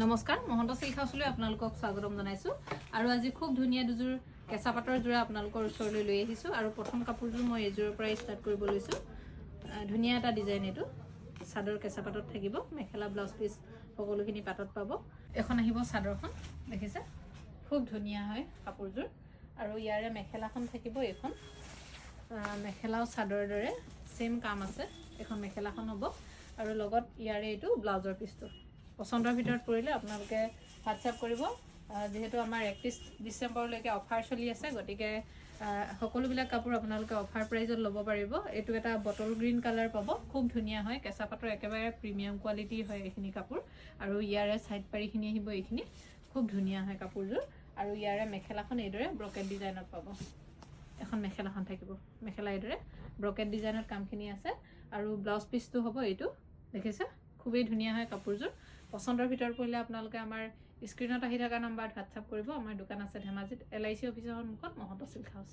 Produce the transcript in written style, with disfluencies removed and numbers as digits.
নমস্কাৰ মহন্ত সিল্ক হাউছলৈ আপোনালোকক স্বাগতম জনাইছো আৰু আজি খুব ধুনীয়া দুজোৰ কেঁচা পাটৰ জোৰা আপোনালোকৰ ওচৰলৈ লৈ আহিছো আৰু প্ৰথম কাপোৰযোৰ মই এজোৰৰ পৰা ষ্টাৰ্ট কৰিব লৈছো ধুনীয়া এটা ডিজাইন এটো চাদৰ কেঁচা পাটত থাকিব মেখেলা ব্লাউজ পিস সকলোখিনি পাটত পাব এখন আহিব চাদৰখন দেখিছে খুব ধুনীয়া হয় কাপোৰযোৰ আৰু ইয়াৰে মেখেলাখন থাকিব এখন মেখেলাও চাদৰৰ দৰে সেম কাম আছে এখন মেখেলাখন হ'ব আৰু লগত ইয়াৰে এটো ব্লাউজৰ পিসটো পছন্দৰ ভিতৰত পৰিলে আপোনালোকে হোৱাটসঅ্যাপ কৰিব যেহেতু আমাৰ 31 ডিসেম্বৰলৈকে অফাৰ চলি আছে গতিকে সকলোবিলাক কাপোৰ আপোনালোকে অফাৰ প্ৰাইজত ল'ব পাৰিব এটো এটা বটল গ্ৰীন কালাৰ পাব খুব ধুনীয়া হয় কেঁচা পাটৰ একেবাৰে প্ৰিমিয়াম কোৱালিটি হয় এইখিনি কাপোৰ আৰু ইয়াৰে সাইড পাৰিখিনি আহিব এইখিনি খুব ধুনীয়া হয় কাপোৰযোৰ আৰু ইয়াৰে মেখেলাখন এইদৰে ব্ৰকেট ডিজাইনত পাব এখন মেখেলাখন থাকিব মেখেলা এইদৰে ব্ৰকেট ডিজাইনত কামখিনি আছে আৰু ব্লাউজ পিসটো হ'ব এইটো দেখিছে খুবেই ধুনীয়া হয় কাপোৰযোৰ পছন্দৰ ভিতৰত পৰিলে আপোনালোকে আমাৰ স্ক্ৰিনত আহি থকা নম্বৰত হোৱাটসঅ্যাপ কৰিব আমাৰ দোকান আছে ধেমাজিত LIC অফিচৰ সন্মুখত মহন্ত সিল্ক হাউছ